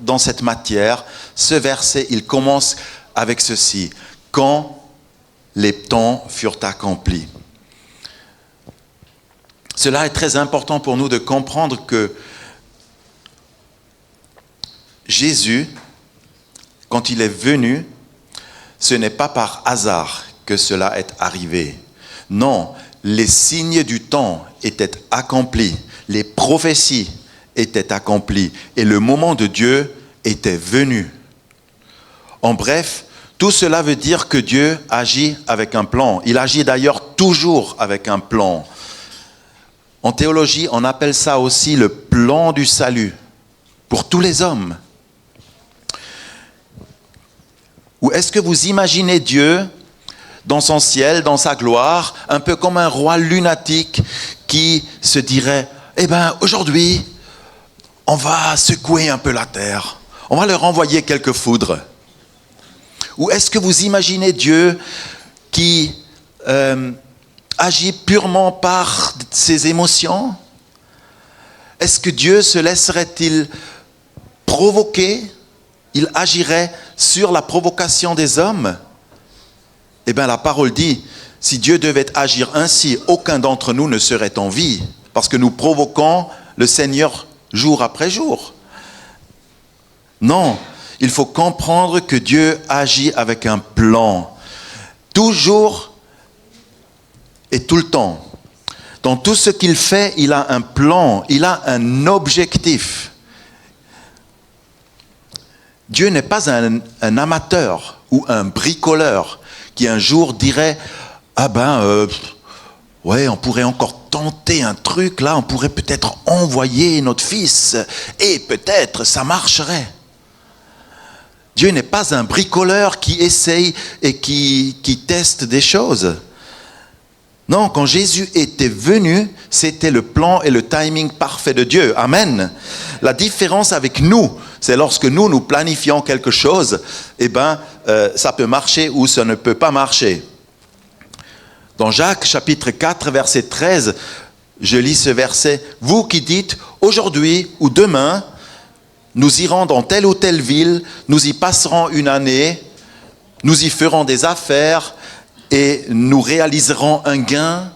dans cette matière, ce verset, il commence avec ceci. Quand les temps furent accomplis. Cela est très important pour nous de comprendre que Jésus, quand il est venu, ce n'est pas par hasard que cela est arrivé. Non, les signes du temps étaient accomplis, les prophéties étaient accomplies et le moment de Dieu était venu. En bref, tout cela veut dire que Dieu agit avec un plan. Il agit d'ailleurs toujours avec un plan. En théologie, on appelle ça aussi le plan du salut pour tous les hommes. Ou est-ce que vous imaginez Dieu dans son ciel, dans sa gloire, un peu comme un roi lunatique qui se dirait « Eh bien, aujourd'hui, on va secouer un peu la terre, on va leur envoyer quelques foudres. » Ou est-ce que vous imaginez Dieu qui agit purement par ses émotions? Est-ce que Dieu se laisserait-il provoquer? Il agirait sur la provocation des hommes? Eh bien, la parole dit, si Dieu devait agir ainsi, aucun d'entre nous ne serait en vie, parce que nous provoquons le Seigneur jour après jour. Non, il faut comprendre que Dieu agit avec un plan, toujours et tout le temps. Dans tout ce qu'il fait, il a un plan, il a un objectif. Dieu n'est pas un amateur ou un bricoleur qui un jour dirait « Ah ben, ouais, on pourrait encore tenter un truc là, on pourrait peut-être envoyer notre fils et peut-être ça marcherait. » Dieu n'est pas un bricoleur qui essaye et qui teste des choses. Non, quand Jésus était venu, c'était le plan et le timing parfait de Dieu. Amen. La différence avec nous, c'est lorsque nous planifions quelque chose, eh ben, ça peut marcher ou ça ne peut pas marcher. Dans Jacques chapitre 4, verset 13, je lis ce verset. « Vous qui dites, aujourd'hui ou demain, nous irons dans telle ou telle ville, nous y passerons une année, nous y ferons des affaires et nous réaliserons un gain.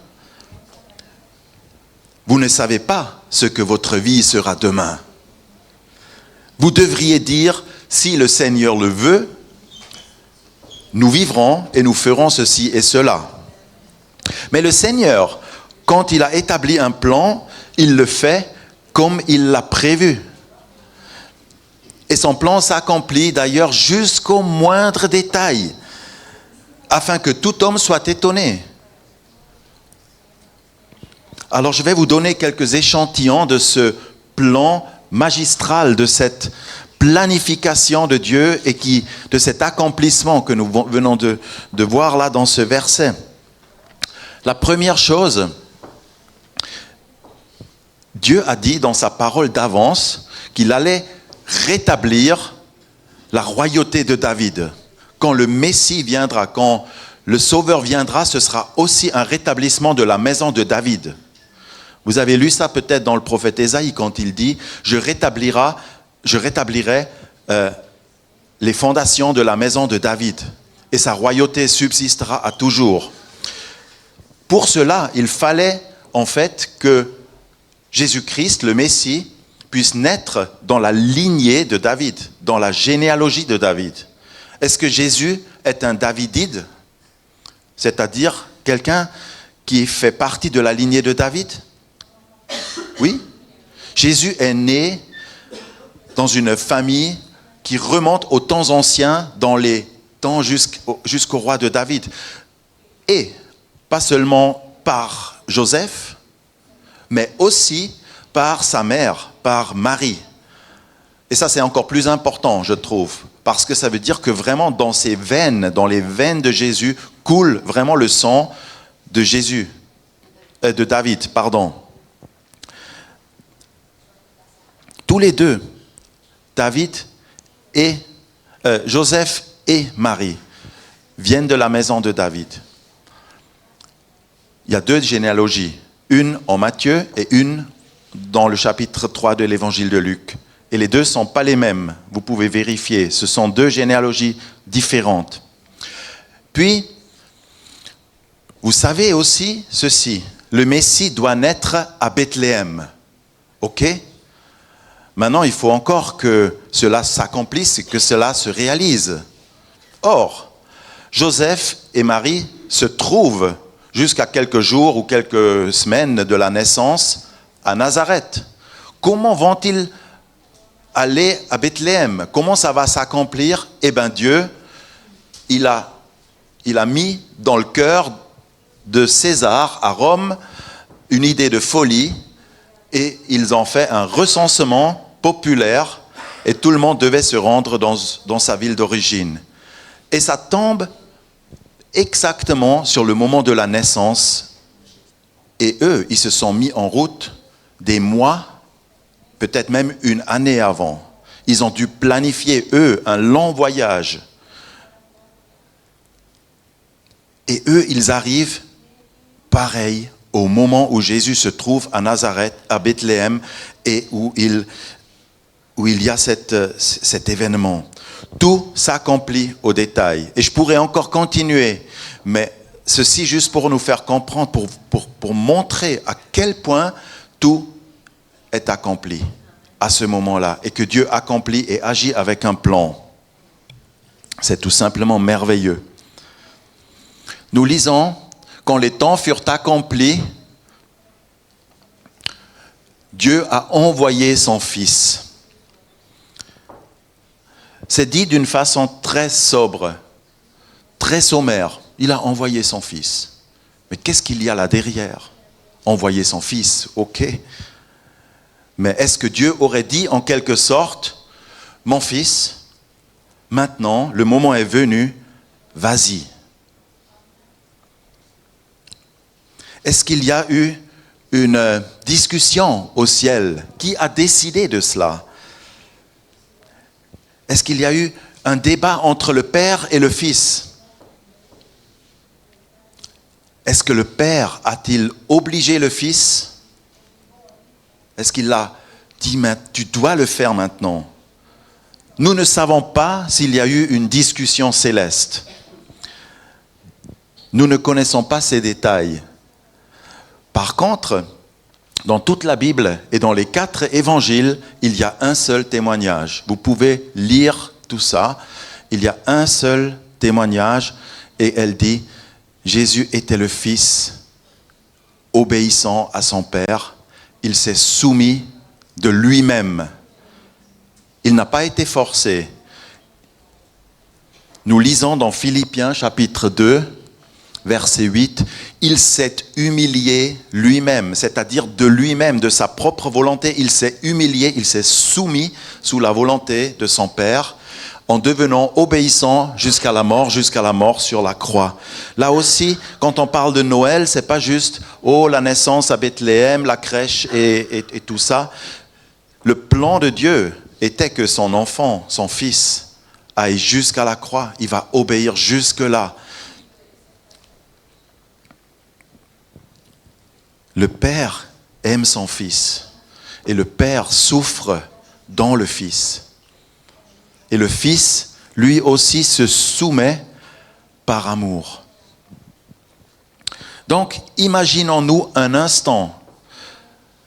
Vous ne savez pas ce que votre vie sera demain. Vous devriez dire, si le Seigneur le veut, nous vivrons et nous ferons ceci et cela. Mais le Seigneur, quand il a établi un plan, il le fait comme il l'a prévu. Et son plan s'accomplit d'ailleurs jusqu'au moindre détail, afin que tout homme soit étonné. Alors je vais vous donner quelques échantillons de ce plan magistral, de cette planification de Dieu et de cet accomplissement que nous venons de voir là dans ce verset. La première chose, Dieu a dit dans sa parole d'avance qu'il allait rétablir la royauté de David. Quand le Messie viendra, quand le Sauveur viendra, ce sera aussi un rétablissement de la maison de David. Vous avez lu ça peut-être dans le prophète Ésaïe quand il dit « Je rétablirai les fondations de la maison de David et sa royauté subsistera à toujours. » Pour cela, il fallait en fait que Jésus-Christ, le Messie, puisse naître dans la lignée de David, dans la généalogie de David. Est-ce que Jésus est un Davidide? C'est-à-dire quelqu'un qui fait partie de la lignée de David? Oui. Jésus est né dans une famille qui remonte aux temps anciens, dans les temps jusqu'au roi de David. Et pas seulement par Joseph, mais aussi par sa mère, par Marie. Et ça, c'est encore plus important, je trouve, parce que ça veut dire que vraiment dans ses veines, dans les veines de Jésus, coule vraiment le sang de de David, pardon. Tous les deux, Joseph et Marie, viennent de la maison de David. Il y a deux généalogies, une en Matthieu et une dans le chapitre 3 de l'évangile de Luc. Et les deux ne sont pas les mêmes. Vous pouvez vérifier. Ce sont deux généalogies différentes. Puis, vous savez aussi ceci. Le Messie doit naître à Bethléem. OK ? Maintenant, il faut encore que cela s'accomplisse et que cela se réalise. Or, Joseph et Marie se trouvent jusqu'à quelques jours ou quelques semaines de la naissance à Nazareth. Comment vont-ils aller à Bethléem? Comment ça va s'accomplir? Eh bien, Dieu, il a mis dans le cœur de César à Rome une idée de folie et ils ont fait un recensement populaire et tout le monde devait se rendre dans sa ville d'origine. Et ça tombe exactement sur le moment de la naissance. Et eux, ils se sont mis en route des mois, peut-être même une année avant. Ils ont dû planifier, eux, un long voyage. Et eux, ils arrivent pareil au moment où Jésus se trouve à Nazareth, à Bethléem, et où il y a cet événement. Tout s'accomplit au détail. Et je pourrais encore continuer, mais ceci juste pour nous faire comprendre, pour montrer à quel point tout est accompli à ce moment-là, et que Dieu accomplit et agit avec un plan. C'est tout simplement merveilleux. Nous lisons, quand les temps furent accomplis, Dieu a envoyé son Fils. C'est dit d'une façon très sobre, très sommaire. Il a envoyé son Fils. Mais qu'est-ce qu'il y a là derrière? Envoyer son Fils, ok. Mais est-ce que Dieu aurait dit en quelque sorte, mon Fils, maintenant, le moment est venu, vas-y. Est-ce qu'il y a eu une discussion au ciel? Qui a décidé de cela? Est-ce qu'il y a eu un débat entre le Père et le Fils? Est-ce que le Père a-t-il obligé le Fils? Est-ce qu'il a dit, tu dois le faire maintenant? Nous ne savons pas s'il y a eu une discussion céleste. Nous ne connaissons pas ces détails. Par contre, dans toute la Bible et dans les 4 évangiles, il y a un seul témoignage. Vous pouvez lire tout ça. Il y a un seul témoignage et elle dit, Jésus était le Fils obéissant à son Père. Il s'est soumis de lui-même. Il n'a pas été forcé. Nous lisons dans Philippiens chapitre 2, verset 8, il s'est humilié lui-même, c'est-à-dire de lui-même, de sa propre volonté, il s'est humilié, il s'est soumis sous la volonté de son Père, en devenant obéissant jusqu'à la mort sur la croix. Là aussi, quand on parle de Noël, c'est pas juste la naissance à Bethléem, la crèche et tout ça. Le plan de Dieu était que son enfant, son fils, aille jusqu'à la croix. Il va obéir jusque-là. Le Père aime son Fils et le Père souffre dans le Fils. Et le Fils, lui aussi, se soumet par amour. Donc, imaginons-nous un instant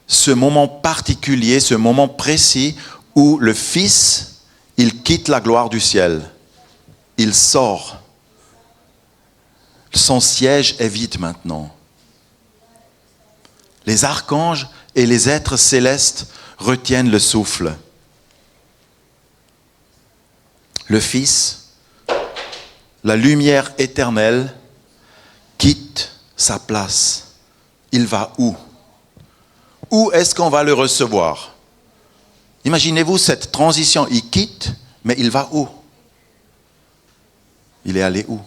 ce moment particulier, ce moment précis où le Fils, il quitte la gloire du ciel. Il sort. Son siège est vide maintenant. Les archanges et les êtres célestes retiennent le souffle. Le Fils, la lumière éternelle, quitte sa place. Il va où? Où est-ce qu'on va le recevoir? Imaginez-vous cette transition. Il quitte, mais il va où? Il est allé où?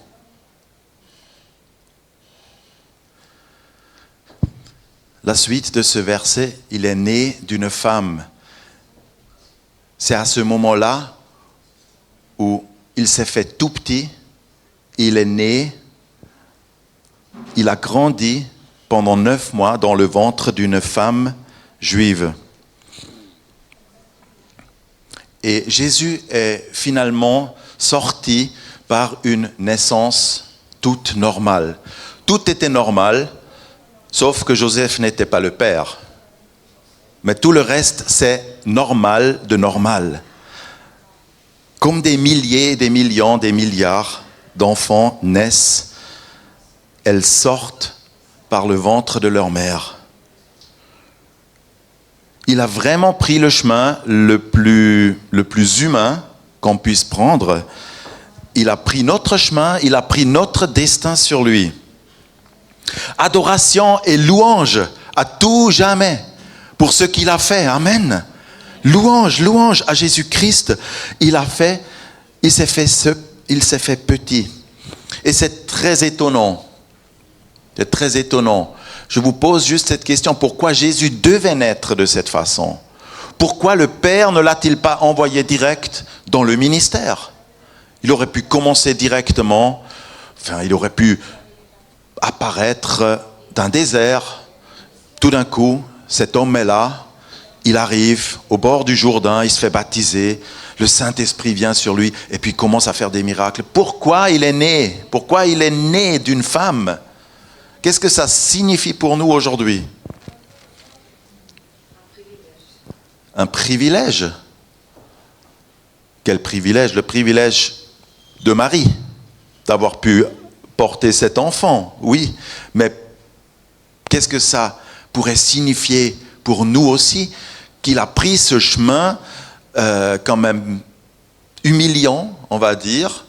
La suite de ce verset, il est né d'une femme. C'est à ce moment-là où il s'est fait tout petit, il est né, il a grandi pendant 9 mois dans le ventre d'une femme juive. Et Jésus est finalement sorti par une naissance toute normale. Tout était normal, sauf que Joseph n'était pas le père. Mais tout le reste, c'est normal de normal. Comme des milliers, des millions, des milliards d'enfants naissent, elles sortent par le ventre de leur mère. Il a vraiment pris le chemin le plus humain qu'on puisse prendre. Il a pris notre chemin, il a pris notre destin sur lui. Adoration et louange à tout jamais pour ce qu'il a fait. Amen. Louange, louange à Jésus-Christ. Il s'est fait petit. Et c'est très étonnant. C'est très étonnant. Je vous pose juste cette question. Pourquoi Jésus devait naître de cette façon? Pourquoi le Père ne l'a-t-il pas envoyé direct dans le ministère? Il aurait pu commencer directement. Il aurait pu apparaître d'un désert. Tout d'un coup, cet homme est là. Il arrive au bord du Jourdain, il se fait baptiser. Le Saint-Esprit vient sur lui et puis commence à faire des miracles. Pourquoi il est né? Pourquoi il est né d'une femme? Qu'est-ce que ça signifie pour nous aujourd'hui? Un privilège. Quel privilège? Le privilège de Marie, d'avoir pu porter cet enfant, oui. Mais qu'est-ce que ça pourrait signifier pour nous aussi? Qu'il a pris ce chemin quand même humiliant, on va dire.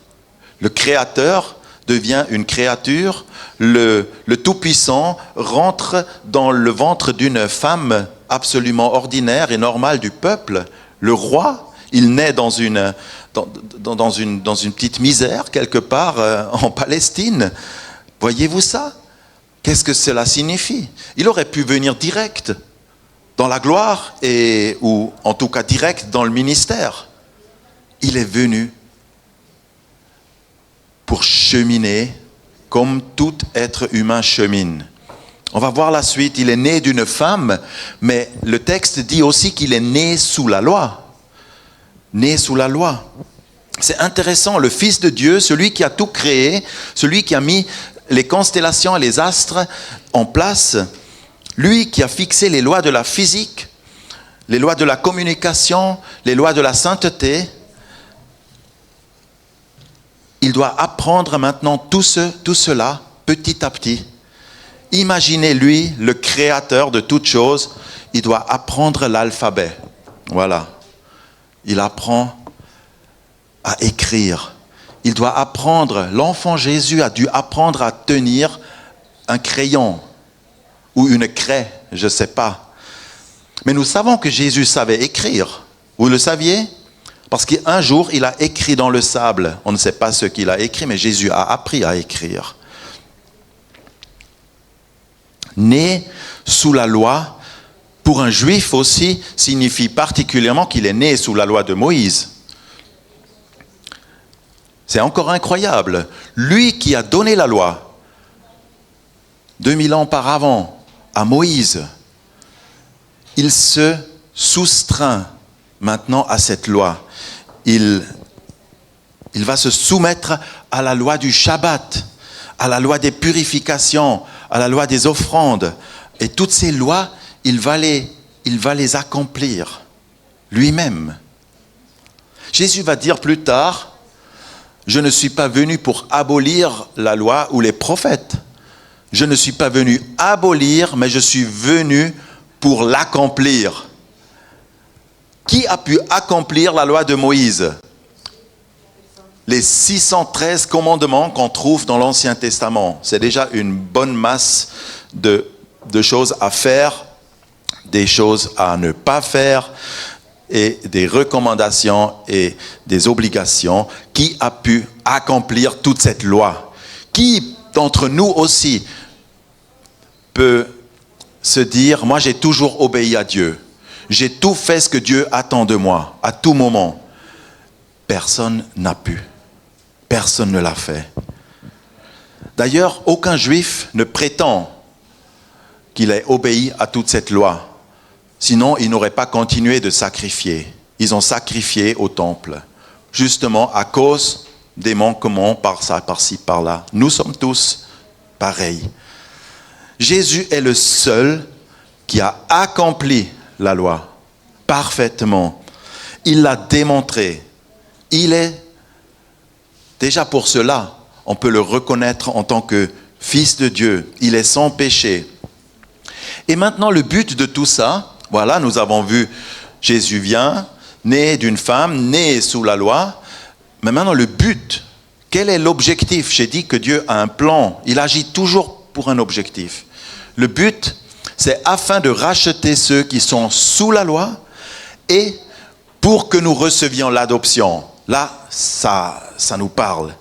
Le Créateur devient une créature. Le Tout-Puissant rentre dans le ventre d'une femme absolument ordinaire et normale du peuple. Le roi, il naît dans une petite misère quelque part en Palestine. Voyez-vous ça? Qu'est-ce que cela signifie? Il aurait pu venir direct dans la gloire, ou en tout cas direct dans le ministère. Il est venu pour cheminer comme tout être humain chemine. On va voir la suite. Il est né d'une femme, mais le texte dit aussi qu'il est né sous la loi. Né sous la loi. C'est intéressant, le Fils de Dieu, celui qui a tout créé, celui qui a mis les constellations et les astres en place, lui qui a fixé les lois de la physique, les lois de la communication, les lois de la sainteté, il doit apprendre maintenant tout cela petit à petit. Imaginez lui, le créateur de toutes choses, il doit apprendre l'alphabet. Voilà. Il apprend à écrire. Il doit apprendre, l'enfant Jésus a dû apprendre à tenir un crayon ou une craie, je ne sais pas. Mais nous savons que Jésus savait écrire. Vous le saviez? Parce qu'un jour, il a écrit dans le sable. On ne sait pas ce qu'il a écrit, mais Jésus a appris à écrire. Né sous la loi, pour un juif aussi, signifie particulièrement qu'il est né sous la loi de Moïse. C'est encore incroyable. Lui qui a donné la loi 2000 ans auparavant à Moïse, il se soustreint maintenant à cette loi. Il va se soumettre à la loi du Shabbat, à la loi des purifications, à la loi des offrandes. Et toutes ces lois, il va les accomplir lui-même. Jésus va dire plus tard, je ne suis pas venu pour abolir la loi ou les prophètes. Je ne suis pas venu abolir, mais je suis venu pour l'accomplir. Qui a pu accomplir la loi de Moïse? Les 613 commandements qu'on trouve dans l'Ancien Testament. C'est déjà une bonne masse de choses à faire, des choses à ne pas faire, et des recommandations et des obligations. Qui a pu accomplir toute cette loi? Qui d'entre nous aussi peut se dire, moi j'ai toujours obéi à Dieu. J'ai tout fait ce que Dieu attend de moi, à tout moment. Personne n'a pu. Personne ne l'a fait. D'ailleurs, aucun juif ne prétend qu'il ait obéi à toute cette loi. Sinon, il n'aurait pas continué de sacrifier. ils ont sacrifié au temple, justement à cause des manquements par-ci, par-là. Nous sommes tous pareils. Jésus est le seul qui a accompli la loi parfaitement. Il l'a démontré. Il est, déjà pour cela, on peut le reconnaître en tant que Fils de Dieu. Il est sans péché. Et maintenant, le but de tout ça, voilà, nous avons vu Jésus vient, né d'une femme, né sous la loi. Mais maintenant, le but, quel est l'objectif? J'ai dit que Dieu a un plan. Il agit toujours pour un objectif. Le but, c'est afin de racheter ceux qui sont sous la loi et pour que nous recevions l'adoption. Là, ça nous parle.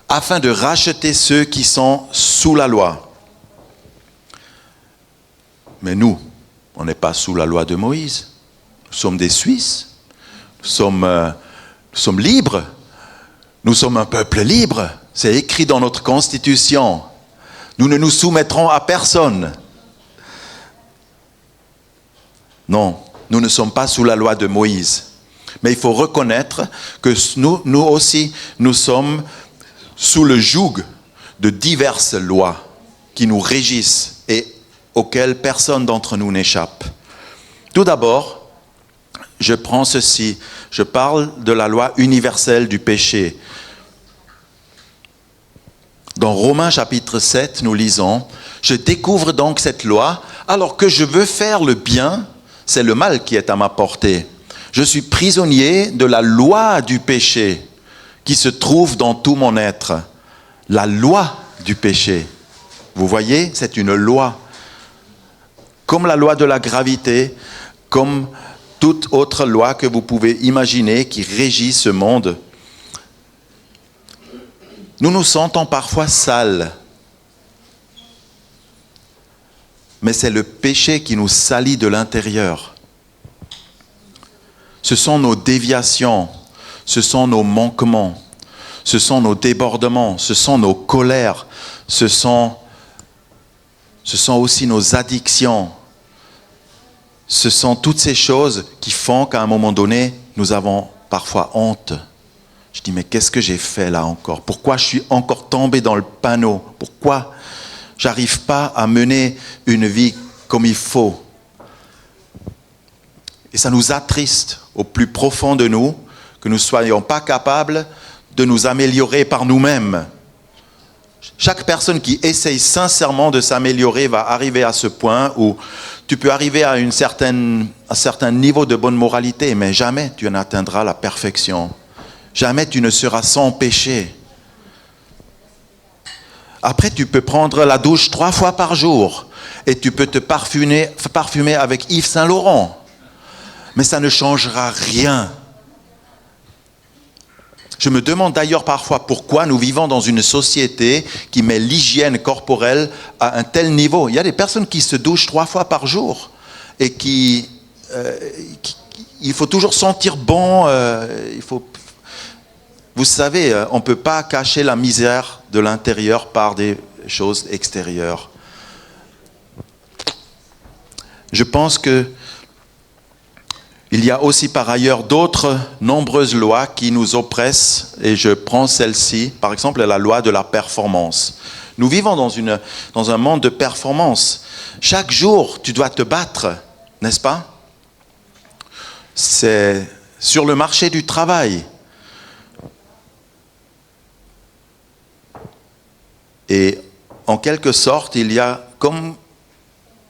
Afin de racheter ceux qui sont sous la loi. Mais nous, on n'est pas sous la loi de Moïse. Nous sommes des Suisses. Nous sommes libres. Nous sommes un peuple libre. C'est écrit dans notre Constitution. Nous ne nous soumettrons à personne. Non, nous ne sommes pas sous la loi de Moïse. Mais il faut reconnaître que nous aussi, nous sommes sous le joug de diverses lois qui nous régissent et auxquelles personne d'entre nous n'échappe. Tout d'abord, je prends ceci. Je parle de la loi universelle du péché. Dans Romains chapitre 7, nous lisons « Je découvre donc cette loi, alors que je veux faire le bien, c'est le mal qui est à ma portée. Je suis prisonnier de la loi du péché qui se trouve dans tout mon être. » La loi du péché. Vous voyez, c'est une loi. Comme la loi de la gravité, comme toute autre loi que vous pouvez imaginer qui régit ce monde. Nous nous sentons parfois sales. Mais c'est le péché qui nous salit de l'intérieur. Ce sont nos déviations, ce sont nos manquements, ce sont nos débordements, ce sont nos colères, ce sont aussi nos addictions. Ce sont toutes ces choses qui font qu'à un moment donné, nous avons parfois honte. Je dis, mais qu'est-ce que j'ai fait là encore? Pourquoi je suis encore tombé dans le panneau? Pourquoi j'arrive pas à mener une vie comme il faut? Et ça nous attriste au plus profond de nous, que nous ne soyons pas capables de nous améliorer par nous-mêmes. Chaque personne qui essaye sincèrement de s'améliorer va arriver à ce point où tu peux arriver à un certain niveau de bonne moralité, mais jamais tu n'atteindras la perfection. Jamais tu ne seras sans péché. Après, tu peux prendre la douche 3 fois par jour et tu peux te parfumer avec Yves Saint Laurent. Mais ça ne changera rien. Je me demande d'ailleurs parfois pourquoi nous vivons dans une société qui met l'hygiène corporelle à un tel niveau. Il y a des personnes qui se douchent 3 fois par jour et il faut toujours sentir bon. Vous savez, on ne peut pas cacher la misère de l'intérieur par des choses extérieures. Je pense que il y a aussi par ailleurs d'autres nombreuses lois qui nous oppressent, et je prends celle-ci, par exemple la loi de la performance. Nous vivons dans un monde de performance. Chaque jour, tu dois te battre, n'est-ce pas? C'est sur le marché du travail. Et en quelque sorte, il y a comme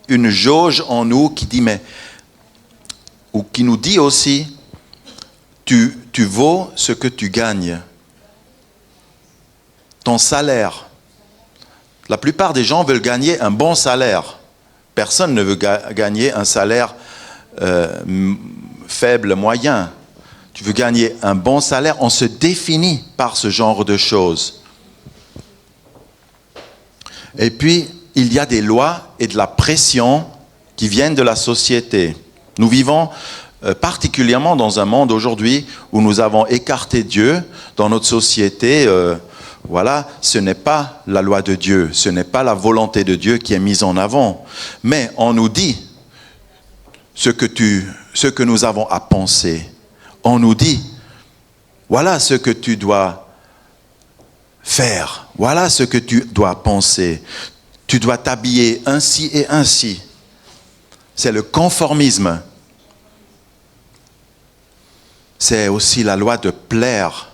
une jauge en nous qui dit, ou qui nous dit aussi, tu vaux ce que tu gagnes. Ton salaire. La plupart des gens veulent gagner un bon salaire. Personne ne veut gagner un salaire faible, moyen. Tu veux gagner un bon salaire, on se définit par ce genre de choses. Et puis, il y a des lois et de la pression qui viennent de la société. Nous vivons particulièrement dans un monde aujourd'hui où nous avons écarté Dieu dans notre société. Voilà, ce n'est pas la loi de Dieu, ce n'est pas la volonté de Dieu qui est mise en avant. Mais on nous dit, ce que nous avons à penser. On nous dit, voilà ce que tu dois faire, voilà ce que tu dois penser. Tu dois t'habiller ainsi et ainsi. C'est le conformisme. C'est aussi la loi de plaire.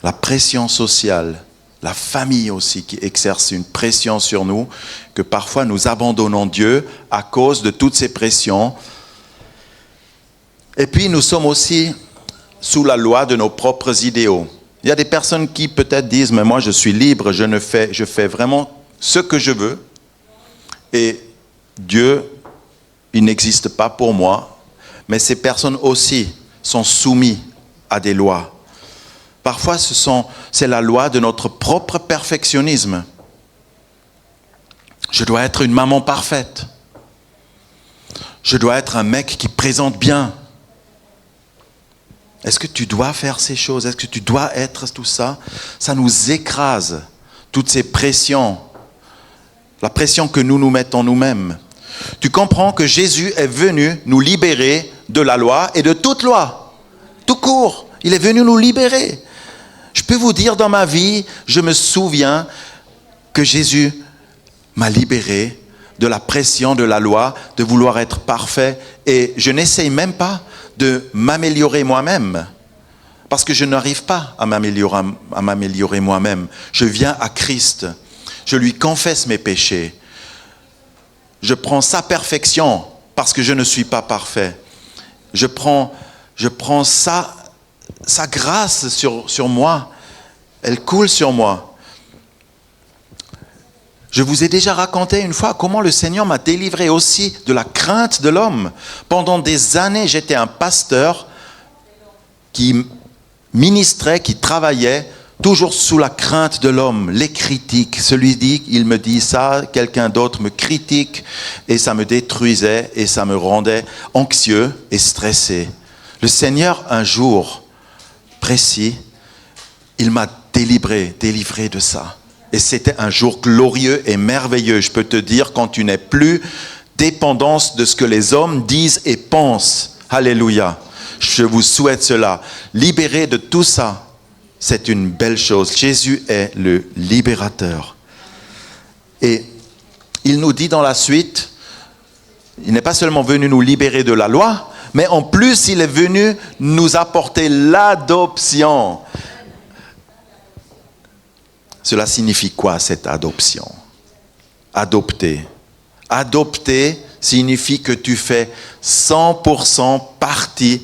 La pression sociale, la famille aussi qui exerce une pression sur nous, que parfois nous abandonnons Dieu à cause de toutes ces pressions. Et puis nous sommes aussi sous la loi de nos propres idéaux. Il y a des personnes qui peut-être disent, mais moi je suis libre, je fais vraiment ce que je veux. Et Dieu, il n'existe pas pour moi. Mais ces personnes aussi sont soumises à des lois. Parfois, c'est la loi de notre propre perfectionnisme. Je dois être une maman parfaite. Je dois être un mec qui présente bien. Est-ce que tu dois faire ces choses? Est-ce que tu dois être tout ça? Ça nous écrase, toutes ces pressions. La pression que nous nous mettons nous-mêmes. Tu comprends que Jésus est venu nous libérer de la loi et de toute loi. Tout court, il est venu nous libérer. Je peux vous dire, dans ma vie, je me souviens que Jésus m'a libéré de la pression de la loi, de vouloir être parfait. Et je n'essaye même pas de m'améliorer moi-même. Parce que je n'arrive pas à m'améliorer moi-même. Je viens à Christ. Je lui confesse mes péchés. Je prends sa perfection parce que je ne suis pas parfait. Je prends sa grâce sur moi. Elle coule sur moi. Je vous ai déjà raconté une fois comment le Seigneur m'a délivré aussi de la crainte de l'homme. Pendant des années, j'étais un pasteur qui ministrait, qui travaillait toujours sous la crainte de l'homme, les critiques. Celui dit, il me dit ça, quelqu'un d'autre me critique et ça me détruisait et ça me rendait anxieux et stressé. Le Seigneur, un jour précis, il m'a délivré de ça. Et c'était un jour glorieux et merveilleux. Je peux te dire, quand tu n'es plus dépendance de ce que les hommes disent et pensent. Alléluia. Je vous souhaite cela. Libéré de tout ça, c'est une belle chose. Jésus est le libérateur. Et il nous dit dans la suite, il n'est pas seulement venu nous libérer de la loi, mais en plus, il est venu nous apporter l'adoption. Cela signifie quoi, cette adoption? Adopter. Adopter signifie que tu fais 100% partie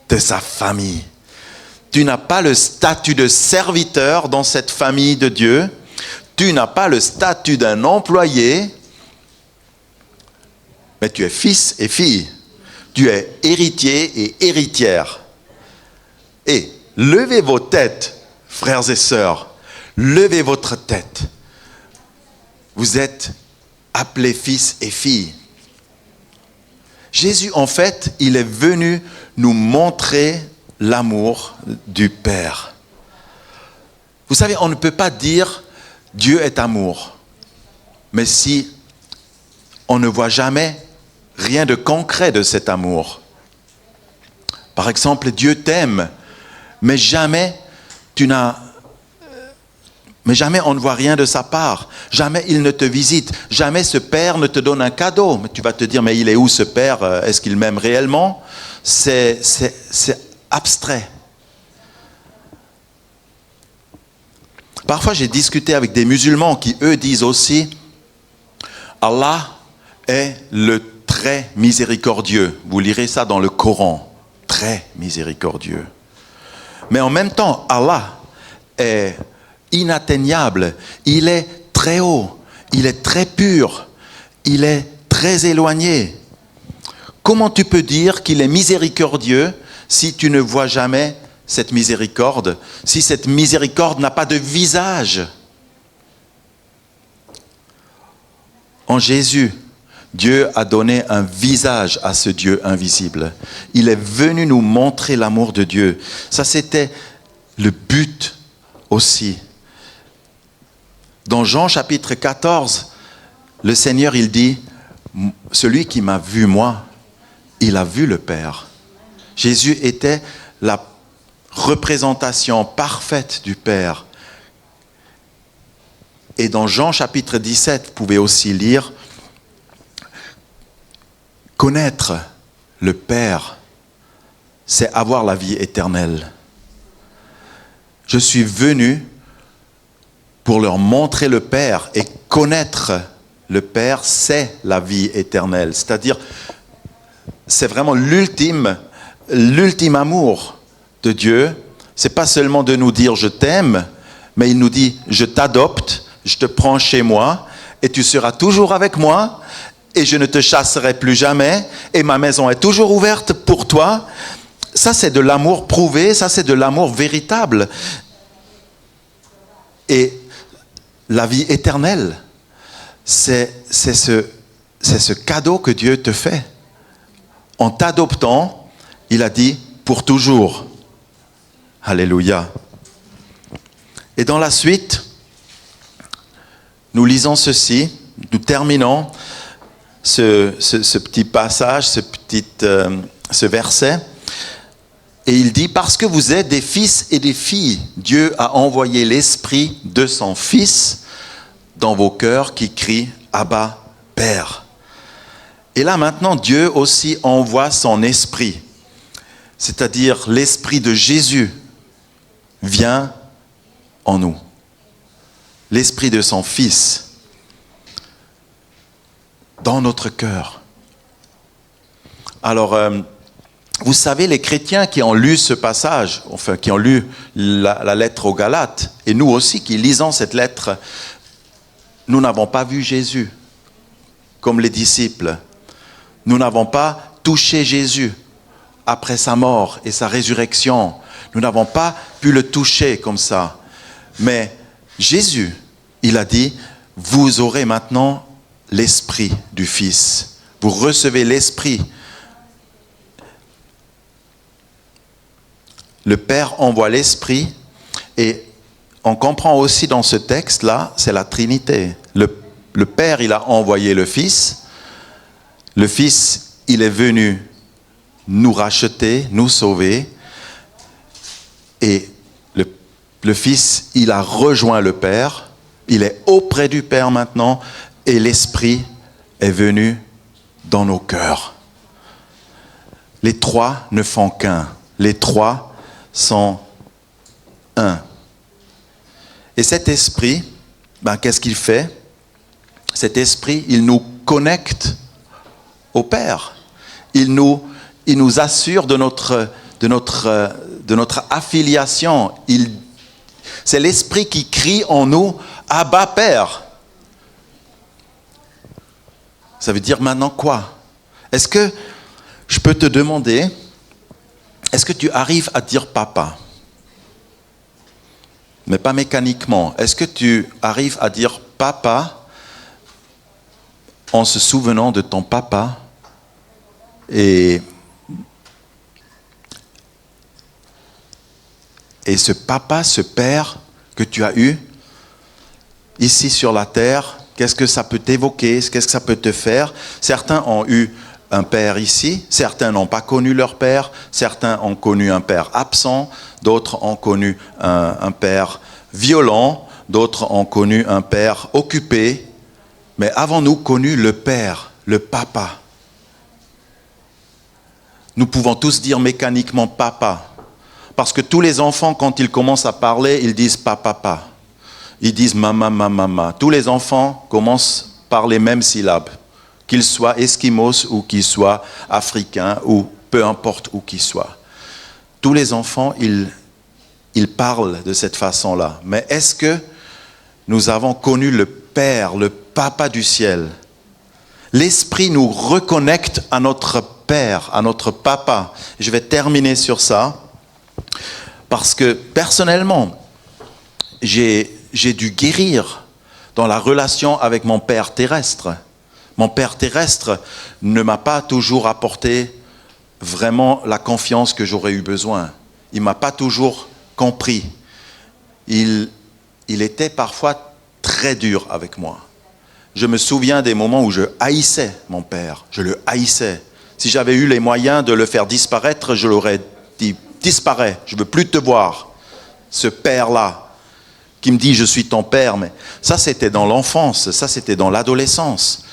de sa famille. Tu n'as pas le statut de serviteur dans cette famille de Dieu. Tu n'as pas le statut d'un employé. Mais tu es fils et fille. Tu es héritier et héritière. Et levez vos têtes, frères et sœurs. Levez votre tête. Vous êtes appelés fils et filles. Jésus, en fait, il est venu nous montrer l'amour du Père. Vous savez, on ne peut pas dire Dieu est amour. Mais si on ne voit jamais rien de concret de cet amour. Par exemple, Dieu t'aime, mais jamais on ne voit rien de sa part. Jamais il ne te visite. Jamais ce Père ne te donne un cadeau. Mais tu vas te dire, mais il est où ce Père? Est-ce qu'il m'aime réellement? C'est abstrait. Parfois, j'ai discuté avec des musulmans qui, eux, disent aussi, Allah est le très miséricordieux. Vous lirez ça dans le Coran. Très miséricordieux. Mais en même temps, Allah est inatteignable, il est très haut, il est très pur, il est très éloigné. Comment tu peux dire qu'il est miséricordieux si tu ne vois jamais cette miséricorde, si cette miséricorde n'a pas de visage? En Jésus, Dieu a donné un visage à ce Dieu invisible. Il est venu nous montrer l'amour de Dieu. Ça, c'était le but aussi. Dans Jean chapitre 14, le Seigneur, il dit, celui qui m'a vu moi, il a vu le Père. Jésus était la représentation parfaite du Père. Et dans Jean chapitre 17, vous pouvez aussi lire, connaître le Père, c'est avoir la vie éternelle. Je suis venu pour leur montrer le Père, et connaître le Père, c'est la vie éternelle. C'est-à-dire, c'est vraiment l'ultime amour de Dieu. C'est pas seulement de nous dire je t'aime, mais il nous dit je t'adopte, je te prends chez moi et tu seras toujours avec moi et je ne te chasserai plus jamais et ma maison est toujours ouverte pour toi. Ça, c'est de l'amour prouvé, ça, c'est de l'amour véritable. Et la vie éternelle, c'est ce cadeau que Dieu te fait. En t'adoptant, il a dit pour toujours. Alléluia. Et dans la suite, nous lisons ceci, nous terminons ce petit passage, ce verset. Et il dit, parce que vous êtes des fils et des filles, Dieu a envoyé l'esprit de son Fils dans vos cœurs qui crie « Abba, Père ». Et là maintenant, Dieu aussi envoie son esprit, c'est-à-dire l'esprit de Jésus vient en nous. L'esprit de son Fils dans notre cœur. Alors, vous savez, les chrétiens qui ont lu ce passage, enfin qui ont lu la lettre aux Galates, et nous aussi qui lisons cette lettre, nous n'avons pas vu Jésus comme les disciples. Nous n'avons pas touché Jésus après sa mort et sa résurrection. Nous n'avons pas pu le toucher comme ça. Mais Jésus, il a dit, vous aurez maintenant l'esprit du Fils. Vous recevez l'esprit. Le Père envoie l'Esprit et on comprend aussi dans ce texte-là, c'est la Trinité. Le Père, il a envoyé le Fils. Le Fils, il est venu nous racheter, nous sauver. Et le Fils, il a rejoint le Père. Il est auprès du Père maintenant. Et l'Esprit est venu dans nos cœurs. Les trois ne font qu'un. Les trois sont un. Et cet esprit, qu'est-ce qu'il fait? Cet esprit, il nous connecte au Père. Il nous assure de notre affiliation. C'est l'esprit qui crie en nous, Abba Père. Ça veut dire maintenant quoi? Est-ce que je peux te demander, est-ce que tu arrives à dire papa? Mais pas mécaniquement. Est-ce que tu arrives à dire papa en se souvenant de ton papa et ce papa, ce père que tu as eu ici sur la terre, qu'est-ce que ça peut t'évoquer? Qu'est-ce que ça peut te faire? Certains ont eu un père ici, certains n'ont pas connu leur père, certains ont connu un père absent, d'autres ont connu un père violent, d'autres ont connu un père occupé. Mais avons-nous connu le père, le papa? Nous pouvons tous dire mécaniquement papa, parce que tous les enfants, quand ils commencent à parler, ils disent papa. Ils disent mama. Tous les enfants commencent par les mêmes syllabes. Qu'ils soient esquimaux ou qu'ils soient africains ou peu importe où qu'ils soient. Tous les enfants, ils parlent de cette façon-là. Mais est-ce que nous avons connu le Père, le Papa du ciel? L'Esprit nous reconnecte à notre Père, à notre Papa. Je vais terminer sur ça, parce que personnellement, j'ai dû guérir dans la relation avec mon Père terrestre. Mon Père terrestre ne m'a pas toujours apporté vraiment la confiance que j'aurais eu besoin. Il ne m'a pas toujours compris. Il était parfois très dur avec moi. je me souviens des moments où je haïssais mon père. Je le haïssais. Si j'avais eu les moyens de le faire disparaître, je l'aurais dit, disparais, je ne veux plus te voir. Ce père-là, qui me dit, je suis ton père. Mais ça, c'était dans l'enfance, ça, c'était dans l'adolescence.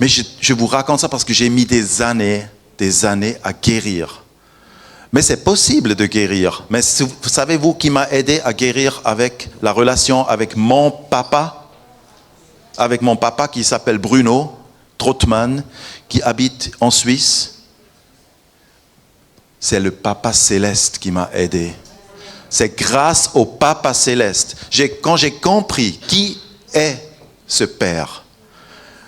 Mais je vous raconte ça parce que j'ai mis des années à guérir. Mais c'est possible de guérir. Mais savez-vous qui m'a aidé à guérir avec la relation avec mon papa? Avec mon papa qui s'appelle Bruno Trottmann, qui habite en Suisse. C'est le Papa Céleste qui m'a aidé. C'est grâce au Papa Céleste. Quand j'ai compris qui est ce Père,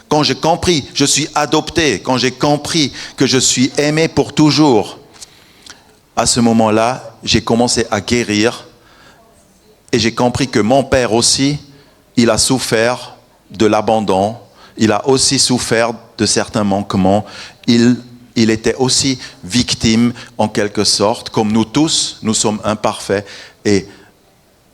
quand j'ai compris, je suis adopté, quand j'ai compris que je suis aimé pour toujours, à ce moment-là, j'ai commencé à guérir et j'ai compris que mon père aussi, il a souffert de l'abandon, il a aussi souffert de certains manquements, il était aussi victime en quelque sorte, comme nous tous, nous sommes imparfaits. Et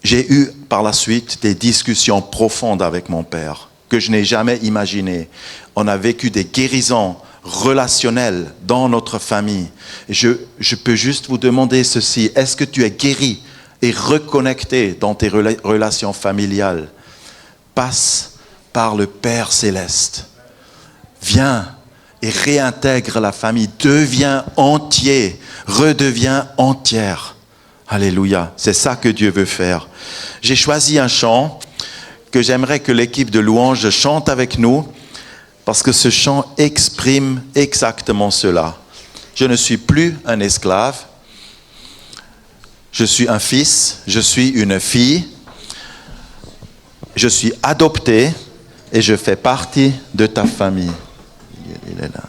j'ai eu par la suite des discussions profondes avec mon père, que je n'ai jamais imaginées. On a vécu des guérisons relationnelles dans notre famille. Je peux juste vous demander ceci, est-ce que tu es guéri et reconnecté dans tes relations familiales? Passe par le Père Céleste. Viens et réintègre la famille. Deviens entier, redeviens entière. Alléluia, c'est ça que Dieu veut faire. J'ai choisi un chant que j'aimerais que l'équipe de louange chante avec nous, parce que ce chant exprime exactement cela. Je ne suis plus un esclave, je suis un fils, je suis une fille, je suis adopté et je fais partie de ta famille. Il est là.